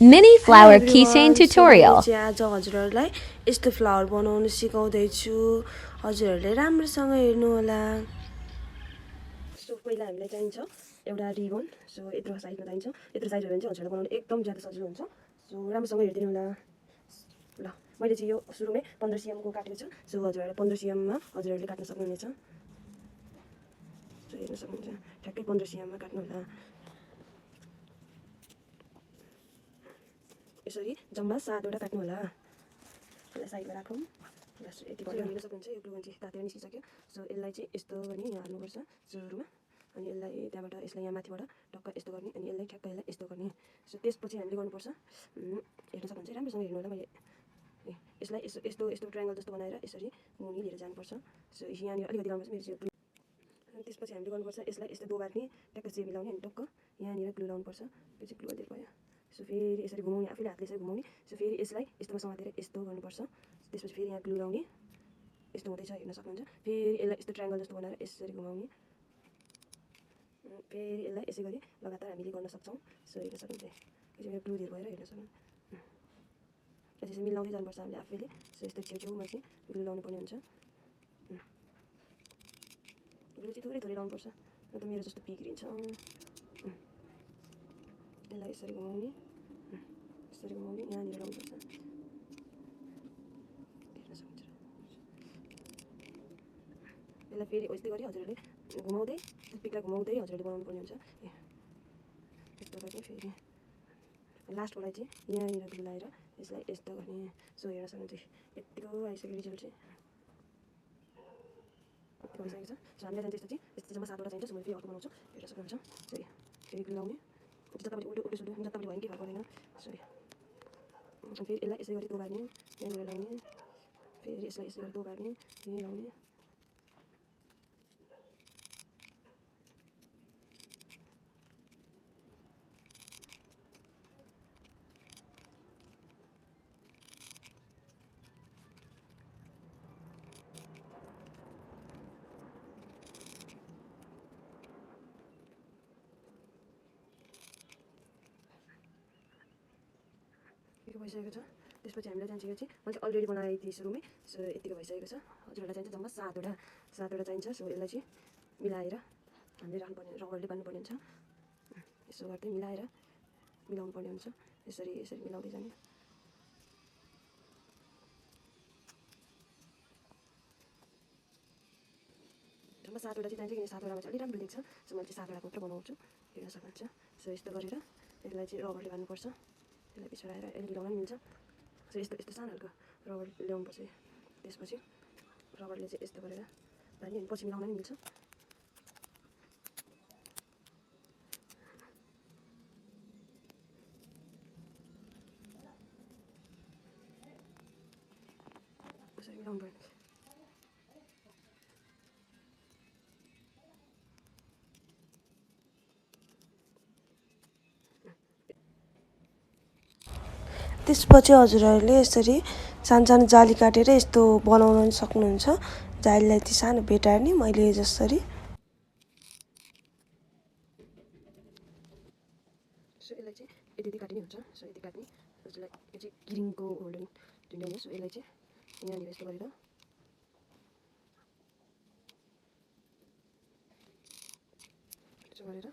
Mini flower Hello keychain everyone. tutorial. So आज हजुरहरुलाई यस्तो flower बनाउन सिकाउँदै छु हजुरहरुले राम्रोसँग हेर्नु होला सो पहिला हामीलाई चाहिन्छ एउटा रिबन सो यत्रो साइजमा चाहिन्छ यत्रो साइज हो भने चाहिँ हजुरहरुले बनाउन एकदम ज्यादा सजिलो हुन्छ सो राम्रोसँग हेर्दिनु होला ल मैले चाहिँ यो सुरुमै 15 cm को काटेको छु सो हजुरहरुले 15 cm मा हजुरहरुले काट्न सक्नुहुनेछ सो हेर्न सक्नुहुन्छ ठ्याक्कै 15 cm मा काट्नु होला यसरी जम्मा 7 वटा काट्नु होला यसलाई साइडमा राखौं बस यति भयो हेर्न सक्नुहुन्छ यो ग्लु गन चाहिँ तातेर निस्किसक्यो सो यसलाई चाहिँ यस्तो गरी यहाँ हाल्नु पर्छ सुरुमा अनि यसलाई त्यहाँबाट यसलाई यहाँ माथिबाट टक्क यस्तो गर्ने अनि यसलाई ठ्याक्क यसलाई यस्तो गर्ने सो त्यसपछि हामीले गर्नुपर्छ हेर्न सक्नुहुन्छ राम्रोसँग हेर्नु होला मैले यसलाई यस्तो यस्तो यस्तो ट्रायंगल जस्तो बनाएर यसरी मुनि लिएर जानुपर्छ सो यहाँनिर अलिकति गर्नुपर्छ मेरो चाहिँ अनि त्यसपछि हामीले गर्नुपर्छ यसलाई यस्तो दोबार्ने ट्याक्क चाहिँ मिलाउने अनि टक्क यहाँनिर ग्लु लाउनुपर्छ यो चाहिँ ग्लु गर्दै भयो सो फेरि यसरी घुमाउने आफैले हातले यसरी घुमाउने सो फेरि यसलाई यस्तोमा समातेर यस्तो गर्नुपर्छ त्यसपछि फेरि यहाँ ग्लु लाउने यस्तो हुँदैछ हेर्न सक्नुहुन्छ फेरि यसलाई यस्तो ट्रायंगल जस्तो बनाएर यसरी घुमाउने फेरि यसलाई यसै गरी लगातार हामीले गर्न सक्छौं सो हेर्न सक्नुहुन्छ यसरी ग्लु दिएर भएर हेर्न सक्नुहुन्छ यसरी मिलाउँदै जानुपर्छ हामीले आफैले सो यस्तो छेउछेउमा चाहिँ ग्लु लाउनु पर्ने हुन्छ ग्लु चाहिँ थोरै थोरै लाउनुपर्छ न त मेरो जस्तो बिग्रिन्छ यसलाई यसरी घुमाउने यहाँनिर लाउनुपर्छ हेर्न सक्नुहुन्छ यसलाई फेरि यस्तै गरी हजुरहरूले घुमाउँदै टुथपिकलाई घुमाउँदै हजुरहरूले बनाउनु पर्ने हुन्छ यस्तो गर्ने फेरि लास्टवाला चाहिँ यहाँनिर ग्लु लगाएर यसलाई यस्तो गर्ने सो हेर्न सक्नुहुन्छ यतिको आइसक्यो रिजल्ट चाहिँ यतिको आइसकेको छ सो हामीलाई चाहिँ त्यस्तो चाहिँ यस्तो जम्मा 7 वटा चाहिन्छ सो मैले फेरि अर्को बनाउँछु हेर्न सक्नुहुन्छ फेरि ग्लु लाउने जतापट्टि उल्टो सुल्टो जतापट्टि भयो नि के फरक पर्दैन सरी अनि फेरि यसलाई यसै गरी दोबार्ने यहाँनिर लाउने फेरि यसलाई यसै गरी दोबार्ने यहीँ लाउने यतिको भइसकेको छ त्यसपछि हामीलाई चाहिन्छ यो चाहिँ मैले अलरेडी बनाएको थिएँ सुरुमै सो यतिको भइसकेको छ हजुरहरूलाई चाहिन्छ जम्मा 7 वटा चाहिन्छ सो यसलाई चाहिँ मिलाएर हामीले राख्नुपर्ने रबरले बान्नुपर्ने हुन्छ यसो गर्दै मिलाएर मिलाउनु पर्ने हुन्छ यसरी यसरी मिलाउँदै जाने जम्मा 7 वटा चाहिँ चाहिन्छ किन 7 वटामा चाहिँ अलि राम्रो देख्छ सो मैले चाहिँ 7 वटाको मात्र बनाउँछु हेर्न सक्नुहुन्छ सो यस्तो गरेर यसलाई चाहिँ रबरले बान्नुपर्छ यसलाई पिछाडा आएर एलडी लगाउन मिल्छ सो यस्तो यस्तो सानो खालको रबर ल्याउनुपर्छ त्यसपछि रबरले चाहिँ यस्तो गरेर बानी अनि पछि मिलाउन नि मिल्छ यसरी मिलाउनु पर्यो त्यसपछि हजुरहरूले यसरी सानो सानो जाली काटेर यस्तो बनाउन सक्नुहुन्छ जालीलाई चाहिँ सानो भेटार्ने मैले जसरी सो यसलाई चाहिँ यति काट्ने हुन्छ सो यति काट्ने हजुरलाई यो चाहिँ किरिङको होल्डर ल्याउने सो यसलाई चाहिँ यहाँनिर यस्तो गरेर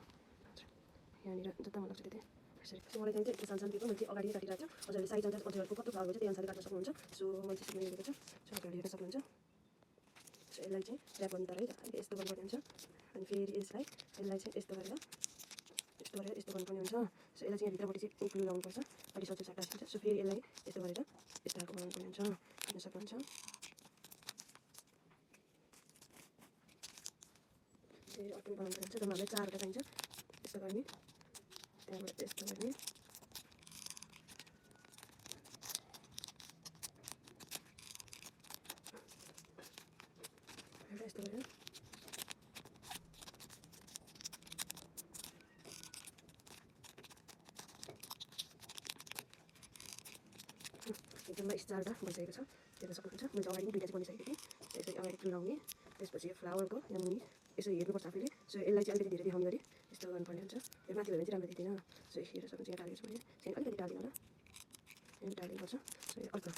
यहाँनिर जता मन लाग्छ त्यतै यसरी मलाई चाहिँ यस्तो सानो सानो दिएको मैले चाहिँ अगाडि काटिरहेको छु हजुरहरूले साइज अनुसार हजुरहरूको कस्तो फ्लावर हुन्छ त्यही अनुसारले काट्न सक्नुहुन्छ सो मैले चाहिँ यसरी लिएको छु सो हजुरहरूले हेर्न सक्नुहुन्छ सो यसलाई चाहिँ ऱ्याप गर्नु पर्यो है यस्तो गर्नुपर्ने हुन्छ अनि फेरि यसलाई चाहिँ यस्तो गरेर यस्तो गर्नुपर्ने हुन्छ सो यसलाई चाहिँ यहाँभित्रपट्टि चाहिँ ग्लु लाउनुपर्छ अलि सजिलो साटा हुन्छ सो फेरि यसलाई यस्तो गरेर यस्तो खालको बनाउनुपर्ने हुन्छ हेर्न सक्नुहुन्छ फेरि अर्को बनाउनुपर्ने हुन्छ जम्मा हामीलाई 4 वटा चाहिन्छ यस्तो गर्ने त्यहाँबाट यस्तो गर्ने यस्तो गरेर एकदमै 4 वटा भइसकेको छ हेर्न सक्नुहुन्छ मैले अगाडि 2टा चाहिँ बनिसकेको थिएँ यसरी अगाडि ग्लु लाउने त्यसपछि यो फ्लावरको यहाँ मुनि यसरी हेर्नुपर्छ आफैले सो यसलाई चाहिँ अलिकति धेरै देखाउने गरी यस्तो गर्नुपर्ने हुन्छ यो माथि भयो भने चाहिँ राम्रो देख्दैन सो हेर्न सक्नुहुन्छ यहाँ काटेको छु मैले चाहिँ अलिकति टालिदिनु होला, अनि टालिनुपर्छ। सो यो अर्को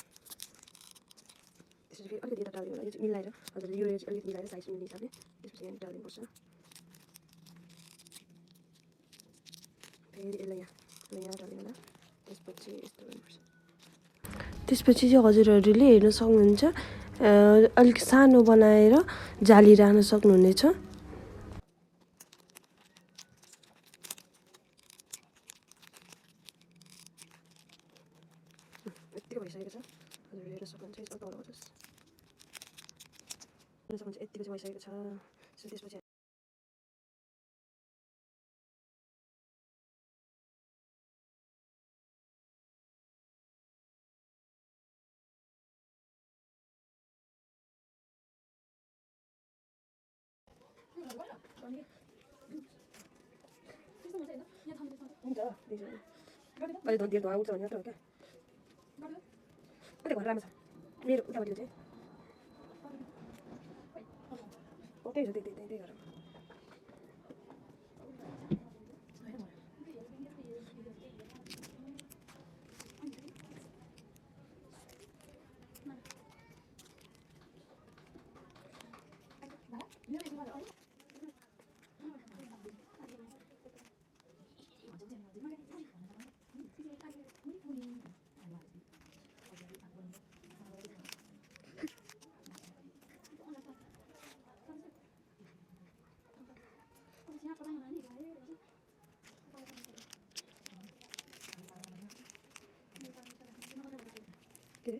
त्यसपछि फेरि अलिकति यता टालिदिनु होला, यो चाहिँ मिलाएर हजुरले यो चाहिँ अलिकति मिलाएर साइज मिल्ने हिसाबले त्यसपछि यहाँ टालिदिनुपर्छ। फेरि यसलाई यहाँ टालिदिनु होला, त्यसपछि यस्तो गर्नुपर्छ। त्यसपछि चाहिँ हजुरहरूले हेर्न सक्नुहुन्छ अलिक सानो बनाएर जाली राख्न सक्नुहुनेछ। यतिको भइसकेको छ, हजुरले हेर्न सक्नुहुन्छ। यसमा तल होस् हेर्न सक्नुहुन्छ, यतिको चाहिँ भइसकेको छ। सो त्यसपछि हुन्छ अहिले धेरै धुवा उठ्छ भने मात्र हो क्या। कतै घर राम्रो छ मेरो उतापट्टि चाहिँ हो, त्यही छ त्यही घर। के